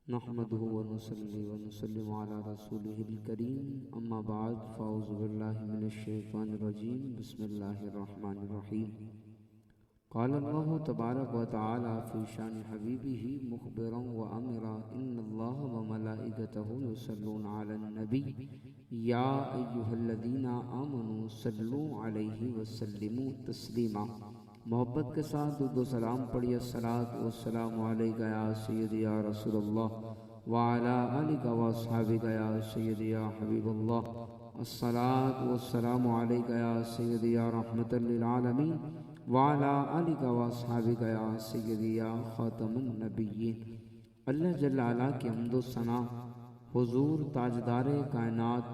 नहमदुहु व नुसल्ली व नुसल्लिमु अला रसूलिहिल करीम अम्मा बाद फ़अऊज़ु बिल्लाहि मिनश शैतानिर रजीम बिस्मिल्लाहिर रहमानिर रहीम। क़ाल अल्लाहु तबारक व तआला फ़ी शानि हबीबिही मुख़बिरन व अमीरा इन्नल्लाह व मलाइकतहु युसल्लूना अलन नबी या अय्युहल्लज़ीना आमनू सल्लू अलैहि व सल्लिमू तस्लीमा। मोहब्बत के साथ दुरूद व सलाम पढ़िए। सलात व सलाम अलैका या सय्यदी या रसूलल्लाह व अला आलिका व अस्हाबिका या सय्यदी या हबीबल्लाह। अस्सलात व सलाम अलैका या सय्यदी या रहमतल लिल आलमीन व अला आलिका व अस्हाबिका या सय्यदी या खातमुन नबिय्यीन। अल्लाह जल्ल अला की हम्द व सना हुजूर ताजदारे कायनात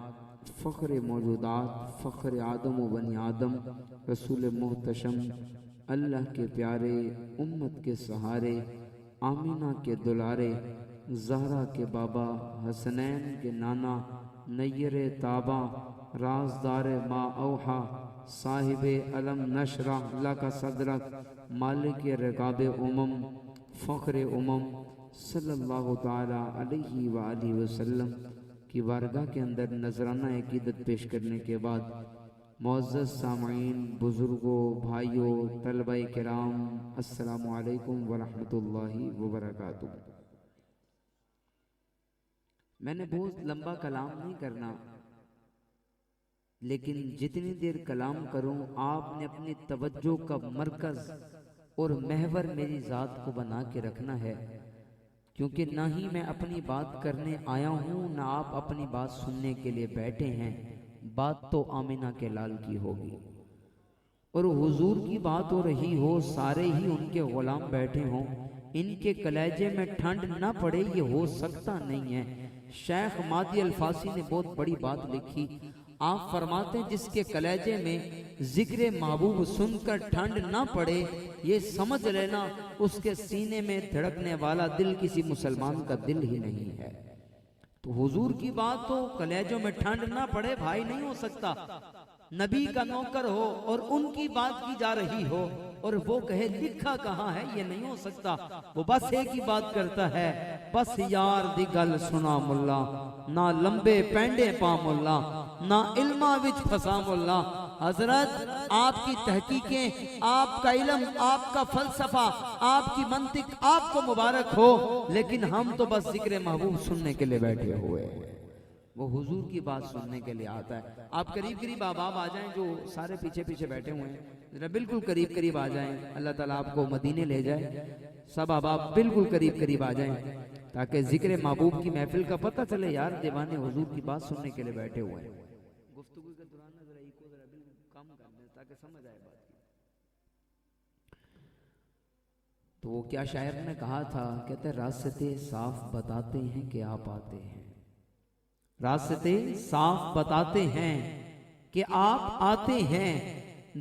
फ़ख्र मौजूदात फ़ख्र आदम व बनी आदम रसूल मोहतशम अल्लाह के प्यारे उम्मत के सहारे आमीना के दुलारे ज़हरा के बाबा हसनैन के नाना नय्यर ताबा राजदार मा औहा साहिबे अलम नशरा लका सदरक मालिक रकाब उमम फ़ख्र उमम सल्लल्लाहु ताला अलैहि व आलिहि वसल्लम की बारगाह के अंदर नजराना अकीदत पेश करने के बाद मुअज़्ज़ज़ सामईन, बुजुर्गों, भाइयों, तलबा-ए किराम, अस्सलामु अलैकुम व रहमतुल्लाहि व बरकातुहू। मैंने बहुत लंबा कलाम नहीं करना, लेकिन जितनी देर कलाम करूं आपने अपनी तवज्जो का मरकज और महवर मेरी ज़ात को बना के रखना है, क्योंकि ना ही मैं अपनी बात करने आया हूं ना आप अपनी बात सुनने के लिए बैठे हैं। बात तो आमिना के लाल की होगी और हुजूर की बात हो रही हो, सारे ही उनके गुलाम बैठे हों, इनके कलेजे में ठंड ना पड़े ये हो सकता नहीं है। शेख मादी अल्फासी ने बहुत बड़ी बात लिखी। आप फरमाते हैं जिसके कलेजे में जिक्र महबूब सुनकर ठंड ना पड़े ये समझ लेना उसके सीने में धड़कने वाला दिल किसी मुसलमान का दिल ही नहीं है। तो हुजूर की बात तो कलेजों में ठंड ना पड़े भाई नहीं हो सकता। नबी का नौकर हो और उनकी बात की जा रही हो और वो कहे लिखा कहाँ है, ये नहीं हो सकता। वो बस एक ही बात करता है, बस यार दी गल सुना मुल्ला, ना लंबे पेंडे पा मुल्ला, ना इल्मा विच फसा मुल्ला। हजरत आपकी तहकीकें, आपका इल्म, आपका फलसफा, आपकी मंतिक आपको मुबारक हो, लेकिन हम तो बस जिक्र महबूब सुनने के लिए बैठे हुए हैं। वो हुजूर की बात सुनने के लिए आता है। आप करीब करीब आप आ जाएं, जो सारे पीछे पीछे बैठे हुए हैं जरा बिल्कुल करीब करीब आ जाएं। अल्लाह ताला आपको मदीने ले जाए। सब आप बिल्कुल करीब करीब आ जाएं ताकि जिक्र महबूब की महफिल का पता चले। यार दीवाने हुजूर की बात सुनने के लिए बैठे हुए हैं। गुफ्तगू के दौरान जरा इको जरा बिल्कुल कम कर दें ताकि समझ आए बात की। तो वो क्या शायर ने कहा था, कहते रास्ते साफ बताते हैं कि आप आते हैं, रास्ते साफ बताते हैं कि आप आते हैं,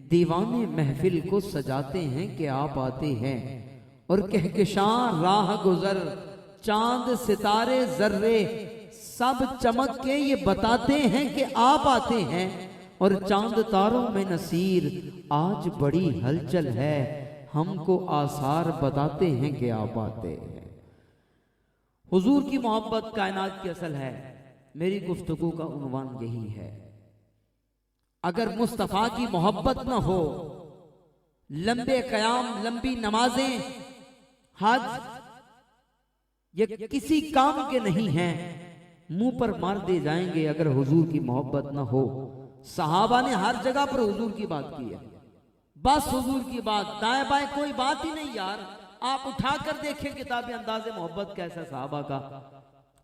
दीवाने महफिल को सजाते हैं कि आप आते हैं, और कहकशां राह गुजर चांद सितारे जर्रे सब चमक के ये बताते हैं कि आप आते हैं, और चांद तारों में नसीर आज बड़ी हलचल है, हमको आसार बताते हैं कि आप आते हैं। हुजूर की मोहब्बत कायनात की असल है। मेरी गुफ्तगू का उन्वान यही है, अगर मुस्तफा की मोहब्बत न हो, लंबे कयाम, लंबी नमाजें, हज ये किसी काम के नहीं हैं, मुंह पर मार दे जाएंगे अगर हुजूर की मोहब्बत न हो। सहाबा ने हर जगह पर हुजूर की बात की है, बस हुजूर की बात, दाएं बाएं कोई बात ही नहीं। यार आप उठाकर देखें किताबें अंदाज़े मोहब्बत कैसा सहाबा का।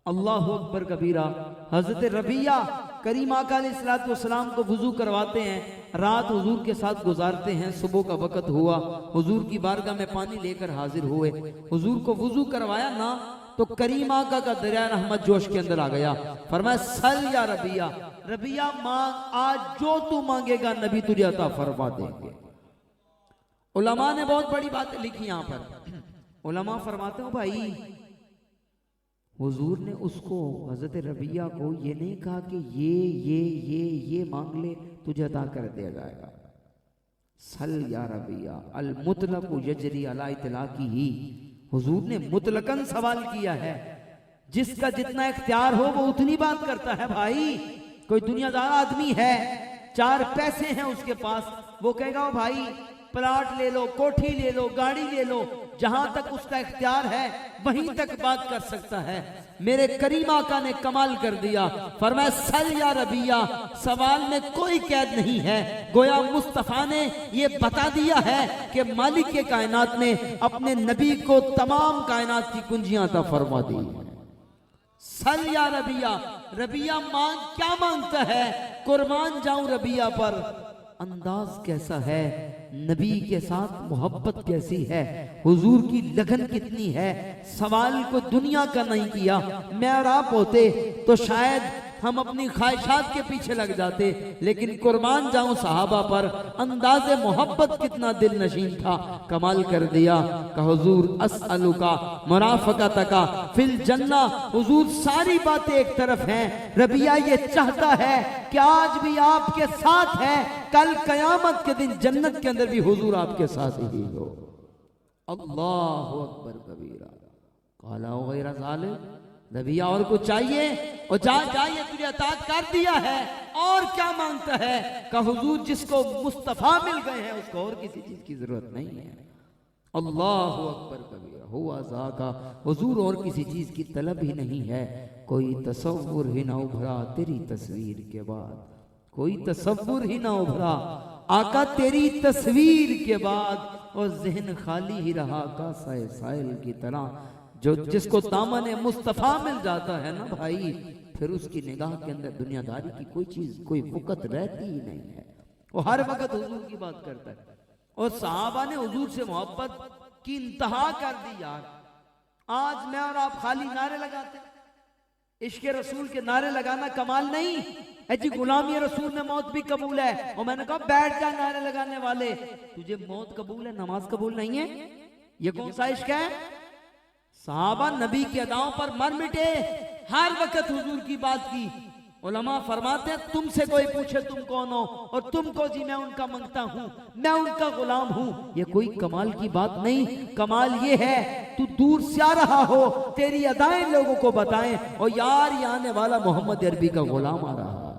अल्लाह अकबर कबीरा। हजरत रबिया करीमा अलैहिस्सलाम को वुजू करवाते हैं, रात हुजूर के साथ गुजारते हैं। सुबह का वक्त हुआ, हुजूर की बारगाह में पानी लेकर हाजिर हुए। हुजूर को वुजू करवाया ना तो करीमा का दरिया रहमत जोश के अंदर आ गया। फरमाया सल या रबिया, रबिया मांग, आज जो तू मांगेगा नबी तुझे अता फरमा देंगे। उलमा ने बहुत बड़ी बातें लिखी यहाँ पर। उलमा फरमाते हो भाई हुजूर ने उसको, हजरत रबिया को ये नहीं कहा कि ये मांग ले तुझे अता कर दिया जाएगा। सल या रबिया अल मुतलक यजरी अला इतलाकी ही, हुजूर ने मुतलकन सवाल किया है जिसका जितना इख्तियार हो वो उतनी बात करता है भाई। कोई दुनियादार आदमी है, 4 पैसे हैं उसके पास, वो कहेगा ओ भाई प्लाट ले लो, कोठी ले लो, गाड़ी ले लो, जहां तक उसका इख्तियार है वहीं तक बात कर सकता है। मेरे करीम आका ने कमाल कर दिया, फरमाया सल या रबिया, सवाल में कोई कैद नहीं है। गोया मुस्तफा ने ये बता दिया है कि मालिक के कायनात ने अपने नबी को तमाम कायनात की कुंजियां अता फरमा दी। सल या रबिया, रबिया मांग क्या मांगता है, कुर्बान जाऊं रबिया पर। अंदाज कैसा है, नबी के साथ मोहब्बत कैसी है, हुजूर की लगन कितनी है। सवाल को दुनिया का नहीं किया। मैं और आप होते तो शायद हम अपनी ख्वाहिशात के पीछे लग जाते, लेकिन कुर्बान जाऊं सहाबा पर। अंदाज़े मोहब्बत कितना दिल नशीन था, कमाल कर दिया। का हुजूर अस्अलुका मुराफकतका फिल जन्ना। हुजूर सारी बातें एक तरफ हैं, रबिया ये चाहता है कि आज भी आपके साथ है, कल कयामत के दिन जन्नत के अंदर भी हुजूर आपके साथ ही हो। अल्लाहु अकबर कबीरा। काला गैर ज़ालिम, रबिया और कुछ चाहिए? और जाइए तुझे अता कर दिया है, और क्या मांगता है? का हुजूर जिसको मुस्तफा मिल गए हैं उसको और किसी चीज की जरूरत नहीं है। अल्लाहु अकबर कबीरा। हुआ ज़ाका, हुजूर और किसी चीज की तलब ही नहीं है। कोई तसव्वुर ही ना उभरा तेरी तस्वीर के बाद, कोई तसव्वुर ही ना उभरा आका तेरी तस्वीर के बाद। और जहन खाली ही रहा का साइल की तरह। जो जिसको दामन मुस्तफा मिल जाता है ना भाई, फिर उसकी निगाह के अंदर दुनियादारी की कोई चीज, कोई वक़्त रहती ही नहीं है। वो हर वक्त हुजूर की बात करता है। और सहाबा ने हुजूर से मोहब्बत की इंतहा कर दी यार। आज मैं और आप खाली नारे लगाते, इश्क रसूल के नारे लगाना कमाल नहीं है जी। गुलामी रसूल में मौत भी कबूल है। और मैंने कहा बैठ जा नारे लगाने वाले, तुझे मौत कबूल है, नमाज कबूल नहीं है? ये कौन सा इश्क है? सहाबा नबी की अदाओं पर मर मिटे, हर वक्त हुजूर की बात की। उलमा फरमाते हैं तुमसे कोई पूछे तुम कौन हो, और तुमको जी मैं उनका मंगता हूं, मैं उनका गुलाम हूं। ये कोई कमाल की बात नहीं। कमाल ये है तू दूर से आ रहा हो, तेरी अदाएं लोगों को बताएं, और यार ये आने वाला मोहम्मद अरबी का गुलाम आ रहा है।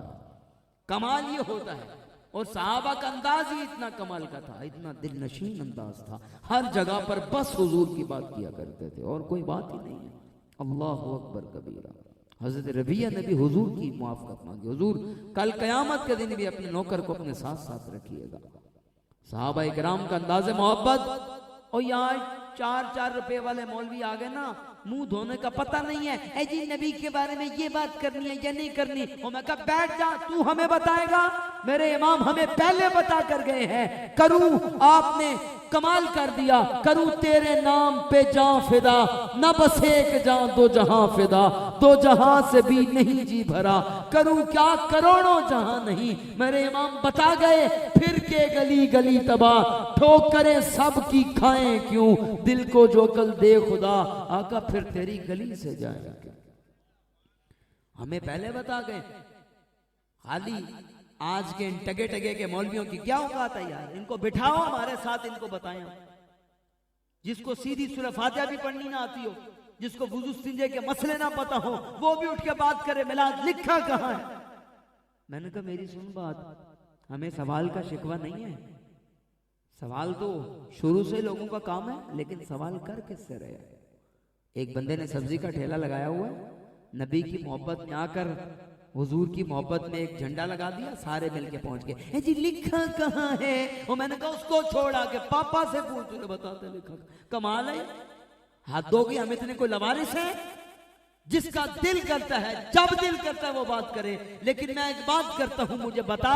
कमाल ये होता है। और सहाबा का अंदाज ही इतना कमाल का था, इतना दिल नशीन अंदाज था। हर जगह पर बस हुजूर की बात किया करते थे, और कोई बात ही नहीं है। अल्लाहु अकबर कबीरा। हजरत रबिया ने भी हुजूर की मुआफ़क़त मांगी। हुजूर कल क़यामत के दिन भी अपने नौकर को अपने साथ साथ रखिएगा। सहाबा इकराम का अंदाज़े मोहब्बत। और यहाँ 4-4 रुपए वाले मौलवी आ गए ना, मुंह धोने का पता नहीं है, ऐ जी नबी के बारे में ये बात करनी है या नहीं करनी। और मैं कहा बैठ जा, तू हमें बताएगा? मेरे इमाम हमें पहले बता कर गए हैं। करूं, आपने कमाल कर दिया, करूं तेरे नाम पे जान फिदा, न बस एक जान दो जहां फिदा, दो जहां से भी नहीं जी भरा, करूं क्या करोड़ों जहां नहीं। मेरे इमाम बता गए, फिर के गली गली तबाह, ठोकरें सब की खाएं क्यों, दिल को जो कल दे खुदा, आका फिर तेरी गली से जाएंगे। हमें पहले बता गए। खाली आज के इन टगे टगे के मौलवियों की क्या औकात है यार, इनको बिठाओ हमारे साथ, इनको बताएं। जिसको सीधी सूरह फातिहा भी पढ़नी ना आती हो, जिसको वुजू सिंजे के मसले ना पता हो, वो भी उठ के बात करे मिलाद लिखा कहां है। मैंने कहा मेरी सुन बात, हमें सवाल का शिकवा नहीं है। सवाल तो शुरू से लोगों का काम है, लेकिन सवाल कर किससे रहे। एक बंदे ने सब्जी का ठेला लगाया हुआ है, नबी की मोहब्बत में आकर हुजूर की मोहब्बत में एक झंडा लगा दिया, सारे मिलके पहुंच गए, जी लिखा कहां है। और मैंने कहा उसको छोड़ा के पापा से पूछ, तुझे बताते लिखा। कमाल है, हाथ दोगे हम इतने कोई लवारिस है? जिसका दिल करता है, जब दिल करता है वो बात करे। लेकिन मैं एक बात करता हूं, मुझे बता,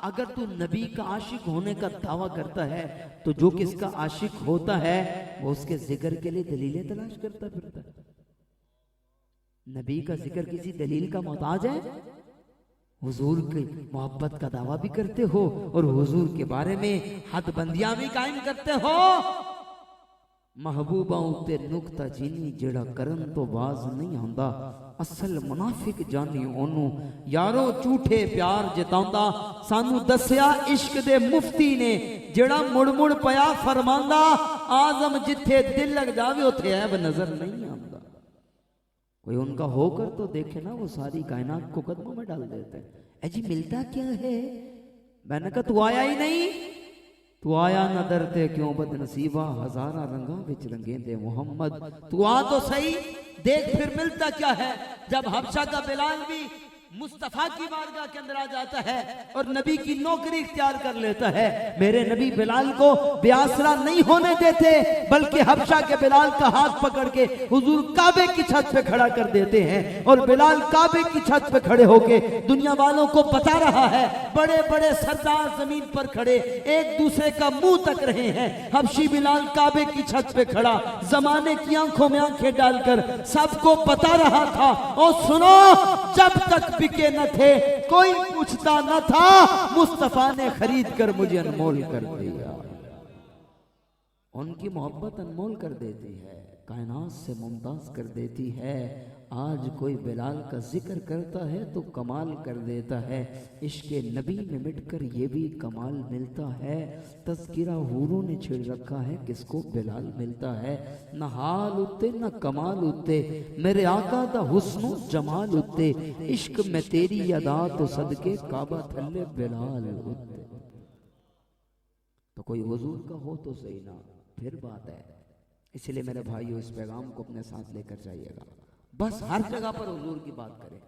अगर तू नबी का आशिक होने का दावा करता है, तो जो किसका आशिक होता है वो उसके जिक्र के लिए दलीलें तलाश करता फिरता है। नबी का जिक्र किसी दलील का मोहताज है? हुजूर की मोहब्बत का दावा भी करते हो और हुजूर के बारे में हदबंदियां भी कायम करते हो। महबूबा उत्ते नुक्ता चीनी जेड़ा करन तो बाज नहीं आंदा, असल मुनाफिक जानी ओनू, यारो झूठे प्यार जतांदा। सानू दसिया इश्क दे मुफ्ती ने, जेड़ा मुड़ मुड़ पया फरमांदा, आजम जिथे दिल लग जावे उथे ऐब नजर नहीं आंदा। कोई उनका होकर तो देखे ना, वो सारी कायनात को कदमों में डाल देते हैं। जी मिलता क्या है? मैंने कहा तू आया ही नहीं, तू आया न डरते क्यों बदनसीबा, हजारा रंगा विच रंगेंदे मोहम्मद। तू आ तो सही, देख फिर मिलता क्या है। जब हबशा का बिलाल भी मुस्तफा की बारगाह के अंदर आ जाता है और नबी की नौकरी इख्तियार कर लेता है, मेरे नबी बिलाल को बेआसरा नहीं होने देते, बल्कि हबशा के बिलाल का हाथ पकड़ के हुजूर काबे की छत पे खड़ा कर देते हैं। और बिलाल काबे की छत पे खड़े होके दुनिया वालों को बता रहा है, बड़े बड़े सरदार जमीन पर खड़े एक दूसरे का मुंह तक रहे हैं, हबशी बिलाल काबे की छत पे खड़ा जमाने की आंखों में आंखें डालकर सबको बता रहा था, और सुनो, जब तक बिके न थे कोई पूछता न था, मुस्तफा ने खरीद कर मुझे अनमोल कर दिया। उनकी मोहब्बत अनमोल कर देती है, कायनात से मुमताज कर देती है। आज कोई बिलाल का जिक्र करता है तो कमाल कर देता है, इश्क नबी में मिटकर ये भी कमाल मिलता है। तज़किरा हूरों ने छेड़ रखा है, किसको बिलाल मिलता है। न हाल उत्ते न कमाल उत्ते, मेरे आका दा हुस्नो जमाल उत्ते, इश्क में तेरी अदा तो सदके काबा थल्ले बिलाल उत्ते। तो कोई हुजूर का हो तो सही ना, फिर बात है। इसलिए मेरे भाइयों, इस पैगाम को अपने साथ लेकर जाइएगा। बस हर जगह पर हुजूर की बात करें,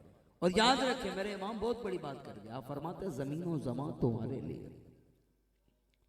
और याद रखें, मेरे इमाम बहुत बड़ी बात कर दिया। आप फरमाते हैं जमीन व ज़मा तुम्हारे लिए,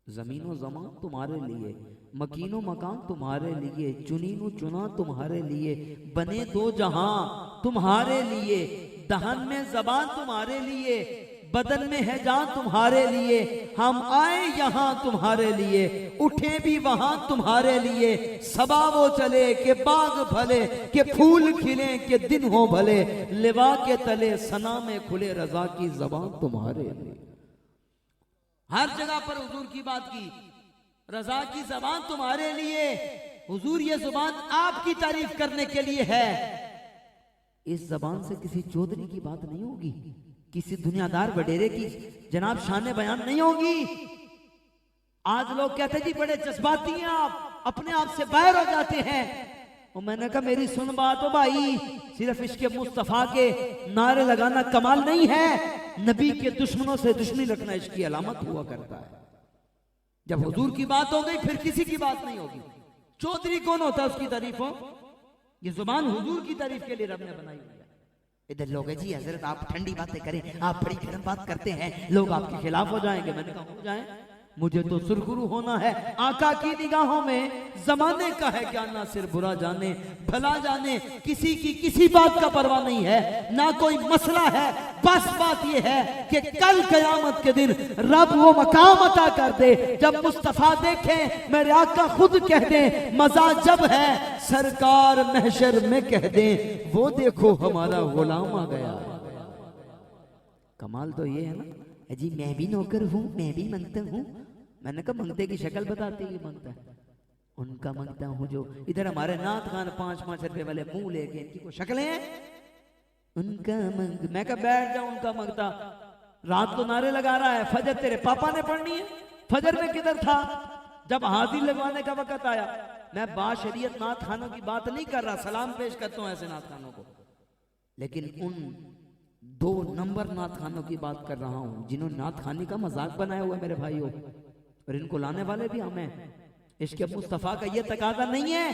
जमीन व ज़मा तुम्हारे लिए, मकीनो मकान तुम्हारे लिए, चुनीनो चुना तुम्हारे लिए, बने दो जहां तुम्हारे लिए, दहन में जबान तुम्हारे लिए, बदन में है जान तुम्हारे लिए, हम आए यहाँ तुम्हारे लिए, उठे भी वहां तुम्हारे लिए, सबा वो चले के बाग भले, के फूल खिले के दिन हो भले, लिवा के तले सना में खुले, रजा की जबान तुम्हारे लिए। हर जगह पर हुजूर की बात की, रजा की जबान तुम्हारे लिए। हुजूर ये जुबान आपकी तारीफ करने के लिए है। इस जबान से किसी चौधरी की बात नहीं होगी, किसी दुनियादार वडेरे की जनाब शान बयान नहीं होगी। आज लोग कहते हैं जी बड़े जज्बाती हैं आप, अपने आप से बाहर हो जाते हैं। और मैंने कहा मेरी सुन बात हो भाई, सिर्फ इसके मुस्तफा के नारे लगाना कमाल नहीं है, नबी के दुश्मनों से दुश्मनी रखना इसकी अलामत हुआ करता है। जब हुजूर की बात हो गई फिर किसी की बात नहीं होगी। चौधरी कौन होता है उसकी तारीफ हो? ये जुबान हुजूर की तारीफ के लिए रब ने बनाई हुई है। इधर लोग है जी हजरत आप ठंडी बातें करें, आप बड़ी गर्म बात करते हैं, लोग आपके खिलाफ हो जाएंगे। मैंने कहा हो जाए, मुझे तो सुरखरू होना है आका की निगाहों में। जमाने का है क्या ना सिर बुरा जाने भला जाने, किसी की किसी बात का परवाह नहीं है, ना कोई मसला है। बस बात यह है कि कल कयामत के दिन रब वो मकाम अता कर दे, जब मुस्तफा देखे मेरे आका खुद कह दे, मजा जब है सरकार महशर में कह दे, वो देखो हमारा गुलाम आ गया। कमाल तो ये है ना जी, मैं भी नौकर हूँ, मैं भी मंगता हूँ। मैंने कहा मंगते की शक्ल बताते ही मांगता है। उनका मांगता हूँ जो इधर हमारे नाथ खान 5-5 रुपए वाले मुंह लेके, इनकी को शक्लें हैं, उनका मंग। मैं कहा बैठ जाऊं, उनका मांगता। रात को नारे लगा रहा है, फजर तेरे पापा ने पढ़नी है। फजर में किधर था जब हाजिर लगवाने का वक्त आया? मैं बाशरीयत नाथ खानों की बात नहीं कर रहा, सलाम पेश करता हूं ऐसे नाथ खानों को, लेकिन उन 2 नंबर नाथ खानों की बात कर रहा हूं जिन्होंने नाथ खानी का मजाक बनाया हुआ है मेरे भाइयों, और इनको लाने वाले भी हमें। इसके मुस्तफा का ये तकाजा नहीं है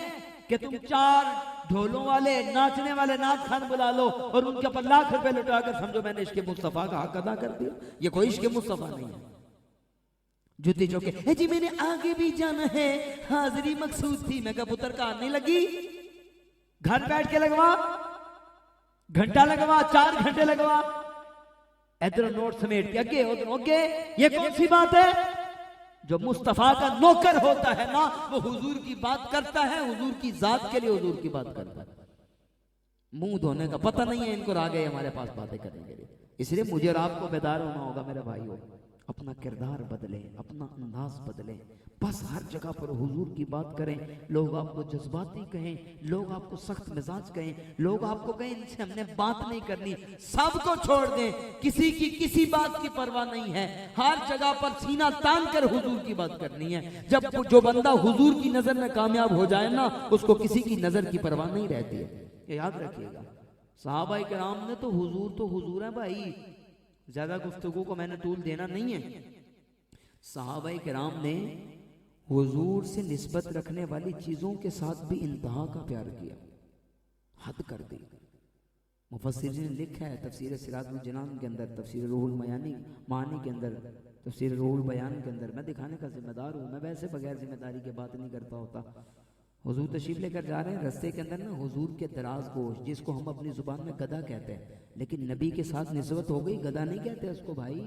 कि तुम 4 ढोलों वाले नाचने वाले नाथ खान बुला लो और उनके ऊपर लाख रुपए लुटाकर समझो मैंने इसके मुस्तफा का हक अदा कर दिया। ये कोई इसके मुस्तफा नहीं है। जूती चौके जी मैंने आगे भी जाना है, हाजिरी मकसूद थी। मैं कहा पुत्र का नहीं लगी, घर बैठ के लगवा, घंटा लगवा, 4 घंटे लगवा, इधर नोट समेट के आगे उधर ओके। ये कौन सी बात है? जो मुस्तफा का नौकर होता है ना, वो हुजूर की बात करता है, हुजूर की जात के लिए हुजूर की बात करता है। मुंह धोने का पता नहीं है इनको, आ गए हमारे पास बातें करने के लिए। इसलिए मुझे और आपको बेदार होना होगा मेरे भाइयों, अपना किरदार बदले, अपना अंदाज बदले। बस हर जगह पर हुजूर की बात करें। लोग आपको जज्बाती कहें, लोग आपको सख्त मिजाज कहें, लोग आपको कहें इनसे हमने बात नहीं करनी, सबको छोड़ दें। किसी की किसी बात की परवाह नहीं है। हर जगह पर सीना तान कर हुजूर की बात करनी है। जब जो बंदा हुजूर की नजर में कामयाब हो जाए ना, उसको किसी की नजर की परवाह नहीं रहती है। ये याद रखिएगा। सहाबा किराम ने तो हुजूर है भाई, ज्यादा गुफ्तगू को मैंने तूल देना नहीं है। सहाबा किराम ने हुजूर से निस्बत रखने वाली चीजों के साथ भी इंतहा का प्यार किया, हद कर दी। मुफस्सिरीन ने लिखा है तफसीर सिराजुल जनान के अंदर, तफसीर रूहुल मानी के अंदर, तफसीर रूहुल बयान के अंदर, मैं दिखाने का जिम्मेदार हूँ, मैं वैसे बगैर जिम्मेदारी के बात नहीं करता होता। हुजूर तशरीफ लेकर जा रहे हैं, रास्ते के अंदर ना हुजूर के दराज गोश्त, जिसको हम अपनी जुबान में गदा कहते हैं, लेकिन नबी के साथ निस्बत हो गई, गदा नहीं कहते उसको भाई।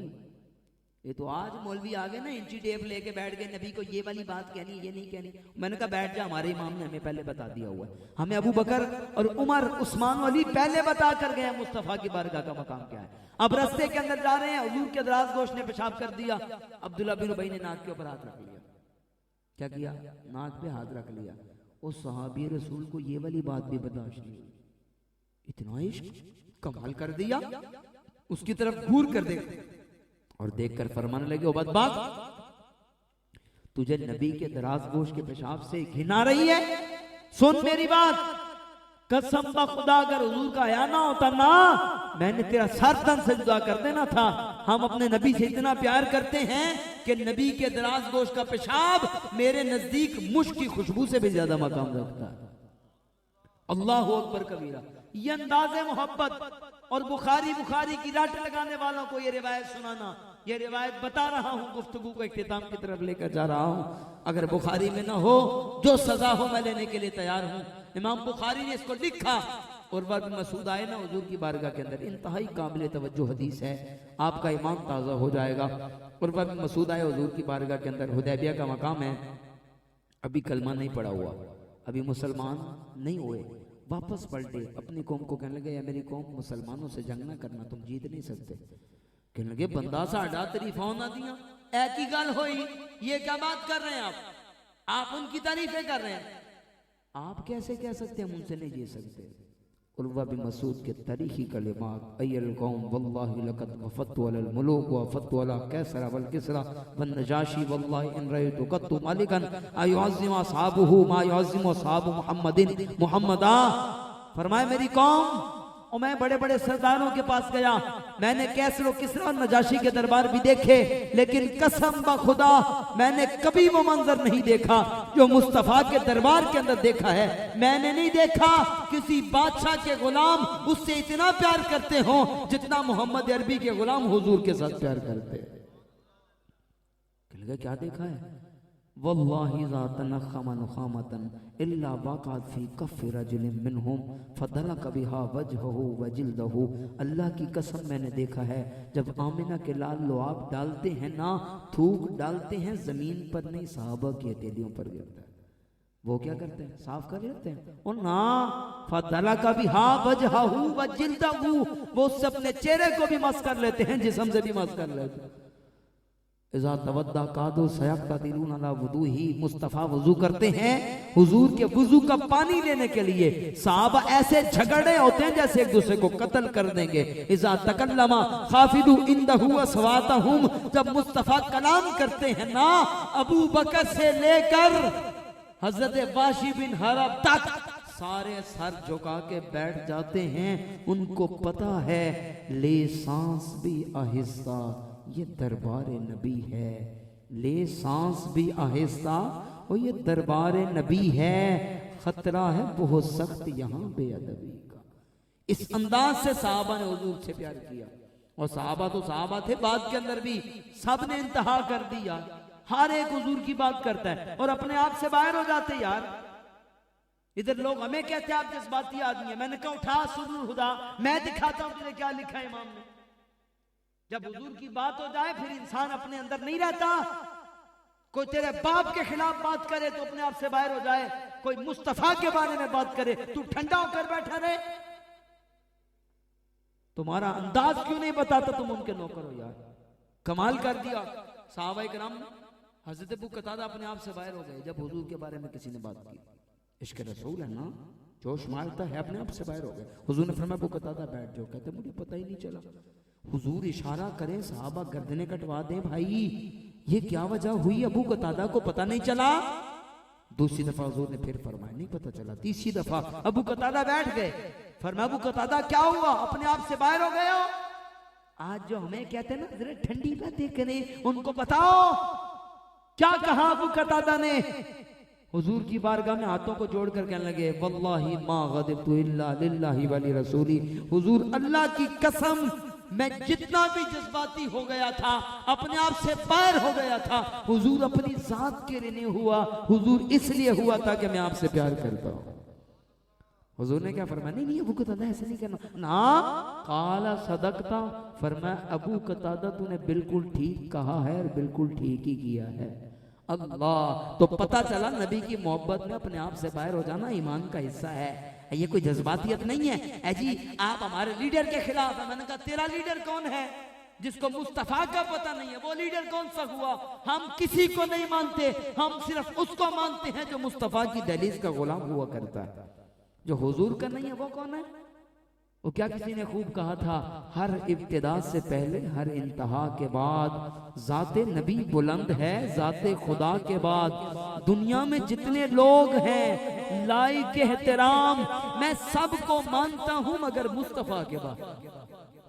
ये तो आज मौलवी आ गए ना, इंची टेप लेके बैठ गए, नबी को ये वाली बात कहनी, ये नहीं कहनी। मैंने कहा बैठ जा, हमारे इमाम ने हमें पहले बता दिया हुआ है, हमें अबू बकर और उमर उस्मान अली पहले बता कर गए मुस्तफ़ा की बारगाह का मकाम क्या है। अब रास्ते के अंदर जा रहे हैं, हुजूर के दराज गोश्त ने पेशाब कर दिया। अब्दुल्ला बिन उबई ने नाक के ऊपर हाथ रख लिया। क्या किया? नाक पे हाथ रख लिया। उस सहाबी रसूल को ये वाली बात भी बर्दाश्त नहीं हुई, इतना इश्क कमाल कर दिया, उसकी तरफ घूर कर दे और देखकर फरमाने लगे, ओ बदबख्त, तुझे नबी के दराज गोश के पेशाब से घिना रही है? सुन मेरी बात, कसम ब खुदा अगर हुजूर का आया ना होता ना, मैंने तेरा सर तन से जुदा कर देना था। हम अपने नबी से इतना प्यार करते हैं कि नबी के दराज गोश का पेशाब मेरे नजदीक मुश्क की खुशबू से भी ज्यादा मकाम रखता है। अल्लाह अकबर कबीरा। ये अंदाज़े मोहब्बत और बुखारी की रट लगाने वालों को ये रिवायत सुनाना, ये रिवायत बता रहा हूँ, गुफ्तगू को इख्तिताम की तरफ लेकर जा रहा हूँ। अगर बुखारी में ना हो, जो सजा हो मैं लेने के लिए तैयार हूँ। इमाम बुखारी ने इसको लिखा। और वह मसूद आए ना हुजूर की बारगाह के अंदर, इंतहाई काबिल तवज्जो हदीस है, आपका ईमान ताज़ा हो जाएगा। और वह मसूद आए हुजूर की बारगाह के अंदर, हुदैबिया का मकाम है, अभी कलमा नहीं पड़ा हुआ, अभी मुसलमान नहीं हुए, वापस पलटे, अपनी कौम को कहने लगे, या मेरी कौम मुसलमानों से जंग ना करना, तुम जीत नहीं सकते। कहने लगे, बंदा साडा तरीफा ना दिया, एक ही गल होई, ये क्या बात कर रहे हैं आप उनकी तारीफें कर रहे हैं, आप कैसे कह सकते हैं हम उनसे नहीं जीत सकते। उर्वा बिन मसूद के तारीखी कलिमात, अय्यल कौम वल्लाहि लक़द वफ़त्तु अलल मुलूक व वफ़त्तु अला कैसरा वल किसरा वन नजाशी वल्लाहि इन रअयतु क़त्तु मालिकन अयुअज़्ज़िमु असहाबुहु मा युअज़्ज़िमु असहाबु मुहम्मदिन मुहम्मदा। फरमाए मेरी कौम, और मैं बड़े बड़े सरदारों के पास गया, मैंने कैसरो किसरा और नजाशी के दरबार भी देखे, लेकिन कसम ब खुदा मैंने कभी वो मंजर नहीं देखा जो मुस्तफा के दरबार के अंदर देखा है। मैंने नहीं देखा किसी बादशाह के गुलाम उससे इतना प्यार करते हो जितना मोहम्मद अरबी के गुलाम हुजूर के साथ प्यार करते। क्या देखा है? वल्लाहि ज़ातन ख़मन इल्ला वक़अत फ़ी कफ़्फ़ि रजुलिन मिनहुम फ़दलक बिहा वजहहु व जिल्दहु। अल्लाह की कसम मैंने देखा है, जब आमिना के लाल लुआब डालते हैं ना, थूक डालते हैं, जमीन पर नहीं सहाबा की हथेलियों पर गिरता है। वो क्या करते हैं? साफ कर लेते हैं। और ना फ़दलक बिहा वजहहु व जिल्दहु, वो उससे अपने चेहरे को भी मस कर लेते हैं, जिस्म से भी मस कर लेते हैं। इज़ा तवद्दा कादो सयक़्तदिरून अला वुदूही, मुस्तफ़ा वुजू करते हैं, हुजूर के वुजू का पानी लेने के लिए सहाबा ऐसे झगड़े होते हैं जैसे एक दूसरे को कत्ल कर देंगे। इज़ा तकल्लमा खाफिदू इंदहु अस्वातहुम, जब मुस्तफ़ा कलाम करते हैं ना, अबू बकर से लेकर हजरत वाशी बिन हरब तक सारे सर झुका के बैठ जाते हैं। उनको पता है ले सांस भी आहिस्ता, ये दरबार नबी है, ले सांस भी आहिस्ता, और ये दरबार नबी है, खतरा है बहुत सख्त यहाँ बेअदबी का। इस अंदाज से साहबा ने हुजूर से प्यार किया। और साहबा तो साहबा थे, बाद के अंदर भी सब ने इंतहा कर दिया, हर एक हुजूर की बात करता है और अपने आप से बाहर हो जाते। यार इधर लोग हमें कहते हैं आप जज्बाती आदमी है, मैंने कहा उठा सुरूर हुदा, मैं दिखाता हूं तुझे क्या लिखा है इमाम ने। जब हुजूर की बात हो जाए फिर इंसान अपने अंदर नहीं रहता। कोई तेरे बाप के खिलाफ बात करे तो अपने आप से बाहर हो जाए, कोई मुस्तफा के बारे में बात करे तू ठंडा होकर बैठा रहे। तुम्हारा अंदाज क्यों नहीं बताता तुम उनके नौकर हो? यार कमाल कर दिया सहाबा किराम ने। हजरत अबू कतादा अपने आप से बाहर हो गए जब हुजूर के बारे में किसी ने बात की। इश्क रसूल है ना, जोश मारता है, अपने आप से बाहर हो गए। हुजूर ने फरमाया अबू कतादा बैठ जाओ। कहते मुझे पता ही नहीं चला। हुजूर इशारा करें, सहाबा गर्दनें कटवा दें, भाई ये क्या वजह हुई, अबू कतादा को पता नहीं चला। दूसरी दफा हुजूर ने फिर फरमाया नहीं पता चला। तीसरी दफा अबू कतादा बैठ गए, फरमाया अबू कतादा क्या हुआ, अपने आप से बाहर हो गए हो? आज जो हमें कहते हैं ना जरा ठंडी बातें करें, उनको बताओ क्या कहा अबू कतादा ने। हुजूर की बारगाह में हाथों को जोड़कर कहने लगे वल्लाही मा गदिबतु इल्ला लिल्लाहि वली रसूली, हुजूर अल्लाह की कसम मैं जितना भी जज्बाती हो गया था, अपने आप से बाहर हो गया था, हुजूर अपनी जात के लिए नहीं हुआ, हुजूर इसलिए हुआ था कि मैं आपसे प्यार करता हूं। हुजूर ने क्या फरमाया, नहीं नहीं अबू कतादा ऐसा नहीं करना ना, काला सदकता, फरमाया अबू कतादा तूने बिल्कुल ठीक कहा है और बिल्कुल ठीक ही किया है। अल्लाह, तो पता चला नबी की मोहब्बत में अपने आप से बाहर हो जाना ईमान का हिस्सा है। ये कोई जज्बातियत नहीं है। ऐ जी आप हमारे लीडर के खिलाफ है। मैंने कहा तेरा लीडर कौन है? जिसको मुस्तफा का पता नहीं है वो लीडर कौन सा हुआ? हम किसी को नहीं मानते, हम सिर्फ उसको मानते हैं जो मुस्तफा की दहलीज का गुलाम हुआ करता है। जो हुजूर का नहीं है वो कौन है? वो क्या किसी ने खूब कहा था, हर इब्तिदा से पहले हर इंतहा के बाद जाते नबी बुलंद है, जाते खुदा के बाद दुनिया में जितने लोग हैं लाइक एहतराम, मैं सबको मानता हूं मगर मुस्तफा के बाद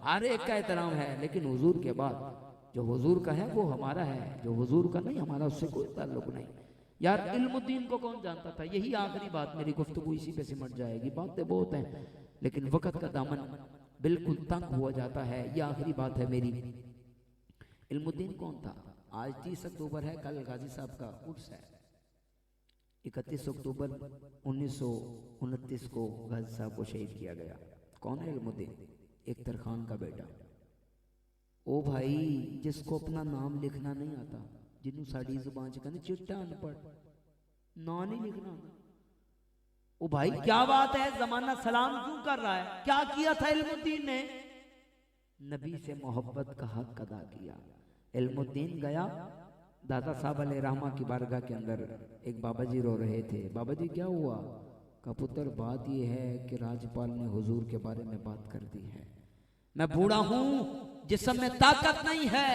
हर एक का एहतराम है, लेकिन हुजूर के बाद जो हुजूर का है वो हमारा है, जो हुजूर का नहीं हमारा उससे कोई ताल्लुक नहीं। यार इल्मुद्दीन को कौन जानता था? यही आखिरी बात, मेरी गुफ्तगू इसी पे सिमट जाएगी, बातें बहुत हैं लेकिन वक्त का दामन बिल्कुल तंग हुआ जाता है। यह आखिरी बात है मेरी। इल्मुद्दीन कौन था? आज 30 अक्टूबर है, कल गाजी साहब का उर्स है। 31 अक्टूबर 1929 को गाजी साहब को शहीद किया गया। कौन है इल्मुद्दीन? इख्तर खान का बेटा। ओ भाई, जिसको अपना नाम लिखना नहीं आता, जिन्हों साड़ी जुबान च कहते चिट्टा अनपढ़, ना नहीं लिखना। ओ भाई क्या बात है, जमाना सलाम क्यों कर रहा है? क्या किया था इल्मुद्दीन ने? नबी से मोहब्बत का हक अदा किया। इल्मुद्दीन गया दादा साहब अलैहि रहमा की बारगाह के अंदर। एक बाबा जी रो रहे थे। बाबा जी क्या हुआ? का पुत्र बात यह है कि राज्यपाल ने हुजूर के बारे में बात कर दी है। मैं बूढ़ा हूं, जिस्म में ताकत नहीं है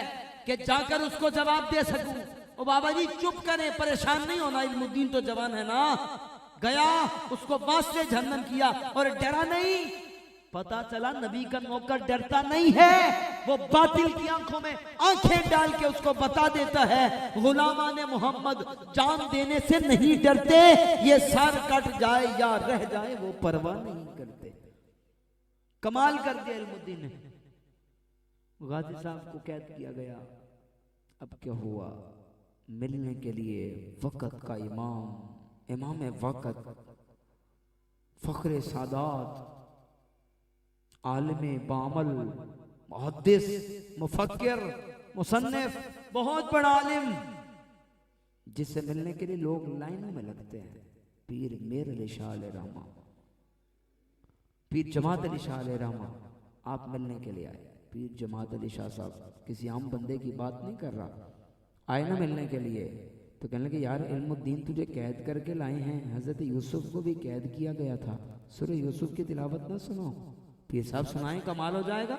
कि जाकर उसको जवाब दे सकूं। ओ बाबा जी चुप करें, परेशान नहीं होना, इल्मुद्दीन तो जवान है ना। गया, उसको वास्ते जहन्नम किया और डरा नहीं। पता चला नबी का नौकर डरता नहीं है, वो बातिल की आंखों में आंखें डाल के उसको बता देता है गुलामाने मोहम्मद जान देने से नहीं डरते, ये सर कट जाए या रह जाए वो परवाह नहीं करते। कमाल कर दिया इल्मुद्दीन ने। गाजी साहब को कैद किया गया। अब क्या हुआ? मिलने के लिए वक्त का इमाम वक्त, फख्रे सादात, आलिम बामल, मुहद्दिस, मुफक्किर, मुसन्निफ, बहुत बड़ा आलिम, जिससे मिलने के लिए लोग लाइनों में लगते हैं। पीर मेर अली शाह अलैहि रहमा, पीर जमात अली शाह अलैहि रहमा, आप मिलने के लिए आए। पीर जमात अली शाह साहब किसी आम बंदे की बात नहीं कर रहा, आए ना मिलने के लिए। तो कहने लगे यार इल्मुद्दीन तुझे कैद करके लाए हैं, हजरत यूसुफ को भी कैद किया गया था, सूरह यूसुफ की तिलावत ना सुनो। पीर साहब सुनाएं, कमाल हो जाएगा।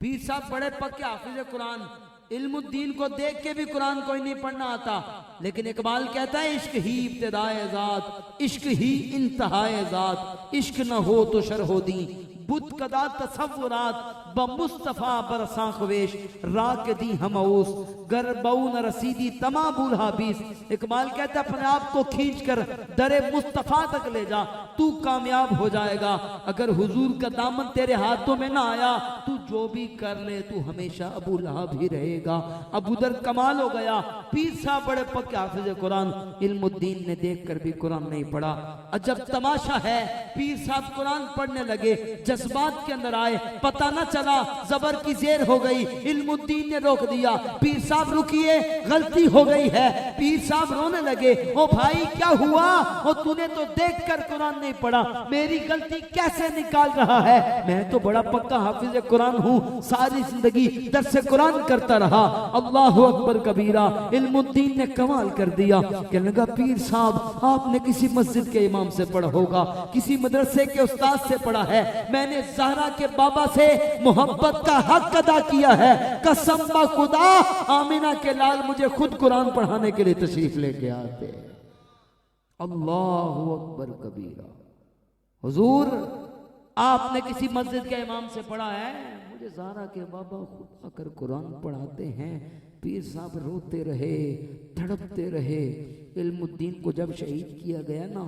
पीर साहब बड़े पक्के हाफिज कुरान, इल्मुद्दीन को देख के भी कुरान कोई नहीं पढ़ना आता, लेकिन इकबाल कहता है इश्क ही इब्तिदाए ज़ात, इश्क ही इंतहाए ज़ात, इश्क न हो तो शर हो दी, बुत कदा तसव्वुरात ब मुस्तफा बरसा खवेश राक दी हमऊस गर बऊ न रसीदी तमा बूढ़ा बीस। इकबाल कहता अपने आप को खींच कर दरे मुस्तफा तक ले जा, तू कामयाब हो जाएगा। अगर हुजूर का दामन तेरे हाथों में ना आया, तू जो भी कर ले तू हमेशा अबू लहब ही रहेगा। अब उधर कमाल हो गया, पीर साहब बड़े पक्के हाफिज कुरान, इल्मुद्दीन ने देख कर भी कुरान नहीं पढ़ा। अजब तमाशा है, पीर साहब कुरान पढ़ने लगे, जज्बात के अंदर आए, पता न चला जबर की जेर हो गई, इल्मुद्दीन ने रोक दिया। पीर साहब रुकिए, गलती हो गई है। पीर साहब रोने लगे, ओ भाई क्या हुआ? ओ तूने तो देखकर कुरान नहीं पढ़ा, मेरी गलती कैसे निकाल रहा है? मैं तो बड़ा पक्का हाफिज कुरान हूँ, सारी जिंदगी दर्स कुरान करता रहा। अल्लाहु अकबर कबीरा। इल्मुद्दीन ने कमाल कर दिया। कहने लगा पीर साहब आपने किसी मस्जिद के इमाम से पढ़ा होगा, किसी मदरसे के उस्ताद से पढ़ा है, मैंने ज़हरा के बाबा से मोहब्बत का हक अदा किया है। कसम बा खुदा आमिना के लाल मुझे खुद कुरान पढ़ाने के लिए तशरीफ लेके आते। अल्लाहु अकबर कबीरा। हुजूर आपने किसी मस्जिद के इमाम से पढ़ा है? मुझे ज़ारा के बाबा खुद आकर कुरान पढ़ाते हैं। पीर साहब रोते रहे, तड़पते रहे। इल्मुद्दीन को जब शहीद किया गया ना,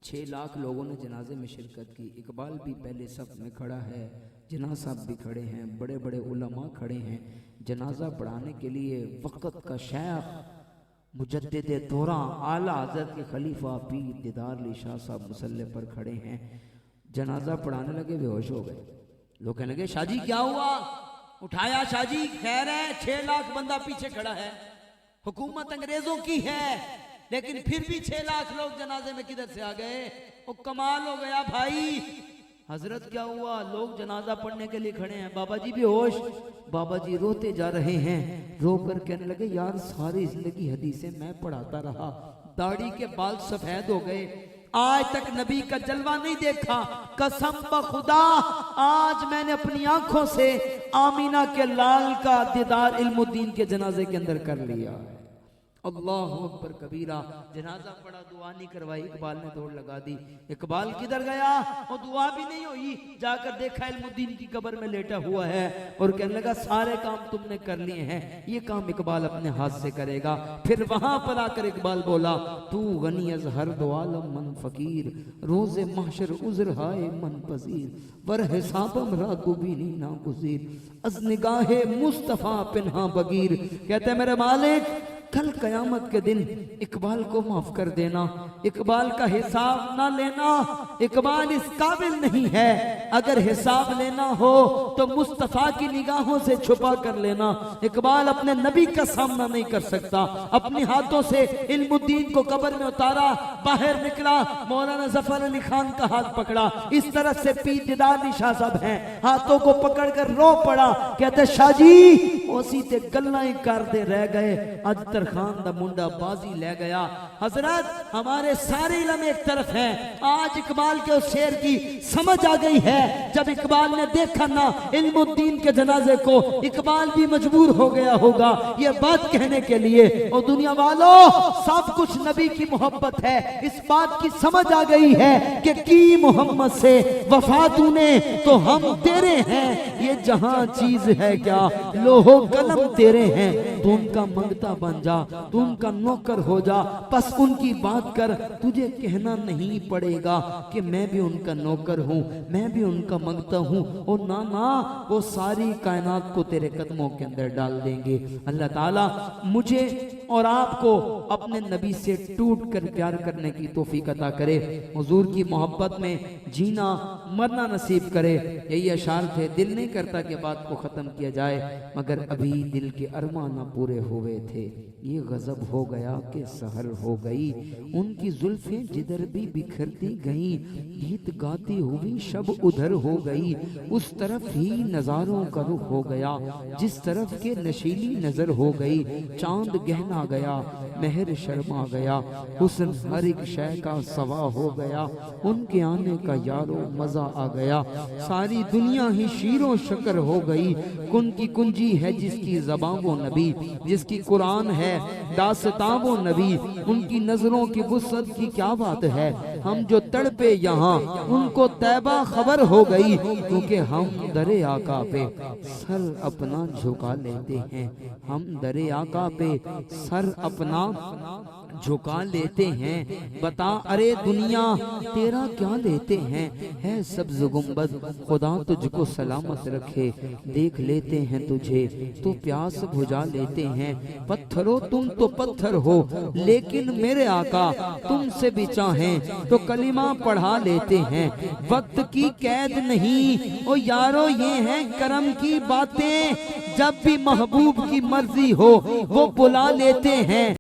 6 लाख लोगों ने जनाजे में शिरकत की। इकबाल भी पहले सफ में खड़ा है, जना साहब भी खड़े हैं, बड़े बड़े उलमा खड़े हैं। जनाजा पढ़ाने के लिए वक़्त का शेख मुजद्दिद दौरा आला हज़रत के खलीफा पीर दीदार अली शाह साहब मुसल्ले पर खड़े हैं। जनाजा पढ़ाने लगे, बेहोश हो गए। लोग कहने लगे शाहजी क्या हुआ? उठाया शाहजी, खैर है, 6 लाख बंदा पीछे खड़ा है, हुकूमत अंग्रेजों की है, लेकिन फिर भी 6 लाख लोग जनाजे में किधर से आ गए? वो कमाल हो गया भाई। हजरत क्या हुआ? लोग जनाजा पढ़ने के लिए खड़े हैं, बाबा जी बेहोश। बाबा जी रोते जा रहे हैं, रो कर कहने लगे यार सारी जिंदगी हदीसें मैं पढ़ाता रहा, दाढ़ी के बाल सफेद हो गए, आज तक नबी का जलवा नहीं देखा। कसम ब खुदा आज मैंने अपनी आंखों से आमीना के लाल का दीदार इल्मुद्दीन के जनाजे के अंदर कर लिया। अल्लाह अकबर कबीरा। जनाजा पड़ा, दुआ नहीं करवाई, इकबाल ने दौड़ लगा दी। इकबाल किधर गया? और दुआ भी नहीं हुई। जाकर देखा इल्मुद्दीन की कब्र में लेटा हुआ है और कहने लगा सारे काम तुमने कर लिए हैं, ये काम इकबाल अपने हाथ से करेगा। फिर वहां पर आकर इकबाल बोला तू गनी अज हर दो आलम मन फकीर, रोजे महशर उज़र हाय मन पजीर, वर हिसाबम रातु बीनी ना गुज़ीर, अज निगाहे मुस्तफा पिन्हा बगीर। कहते मेरे मालिक कल कयामत के दिन इकबाल को माफ कर देना, इकबाल का हिसाब ना लेना, इकबाल इस काबिल नहीं है। अगर हिसाब लेना हो तो मुस्तफा की निगाहों से छुपा कर लेना। इकबाल अपने नबी का सामना नहीं कर सकता। अपने हाथों से इल्मुद्दीन को कब्र में उतारा, बाहर निकला, मौलाना जफर अली खान का हाथ पकड़ा। इस तरह से पीर दीदार अली शाह साहब हैं, हाथों को पकड़कर रो पड़ा। कहते शाह जी उसी ते गल्ला ही करते रह गए, अज खान दा मुंडा बाजी ले गया। हजरत हमारे सारे इल्म एक तरफ हैं। आज इकबाल के उस शेर की समझ आ गई है। जब इकबाल ने देखा ना इल्मुद्दीन के जनाजे को, इकबाल भी मजबूर हो गया होगा ये बात कहने के लिए। और दुनिया वालों सब कुछ नबी की मोहब्बत है, इस बात की समझ आ गई है कि की मोहम्मद से वफा तूने तो हम तेरे हैं, ये जहां चीज है क्या लोहो कलम तेरे हैं। तू उनका मंगता बन जा, तू उनका नौकर हो जा, बस उनकी बात कर। तुझे कहना नहीं पड़ेगा कि मैं भी उनका नौकर हूँ, मैं भी उनका मंगता हूँ। और ना ना वो सारी कायनात को तेरे कदमों के अंदर डाल देंगे। अल्लाह ताला मुझे और आपको अपने नबी से टूट कर प्यार करने की तौफीक अता करे, हुजूर की मोहब्बत में जीना मरना नसीब करे। यही अशार थे। दिल नहीं करता कि बात को खत्म किया जाए, मगर अभी दिल के अरमान न पूरे हुए थे। ये गजब हो गया कि सहर हो गई, उनकी जुल्फें जिधर भी बिखरती गईं, गीत गाती हुई शब उधर हो गई। उस तरफ ही नजारों का रुख हो गया जिस तरफ के नशीली नजर हो गई। चांद गहना गया, महर शर्मा गया, हुस्न हर एक शय का सवा हो गया। उनके आने का यारो मजा आ गया, सारी दुनिया ही शीरो शकर हो गई। कुन की कुंजी है जिसकी ज़बान वो नबी, जिसकी कुरान है दास्तां वो नबी। उनकी नजरों की वुसअत की क्या बात है, हम जो तड़पे यहाँ उनको तैबा खबर हो गई। क्योंकि हम दरे आका पे सर अपना झुका लेते हैं, हम दरे आका पे सर अपना झुका लेते हैं। बता अरे दुनिया तेरा क्या लेते हैं, है सब्ज़ गुंबद खुदा तुझको सलामत रखे। देख लेते हैं तुझे तो प्यास बुझा लेते हैं। पत्थरों तुम तो पत्थर हो, लेकिन मेरे आका तुमसे भी चाहें तो कलिमा पढ़ा लेते हैं। वक्त की कैद नहीं ओ यारो ये हैं करम की बातें, जब भी महबूब की मर्जी हो वो बुला लेते हैं।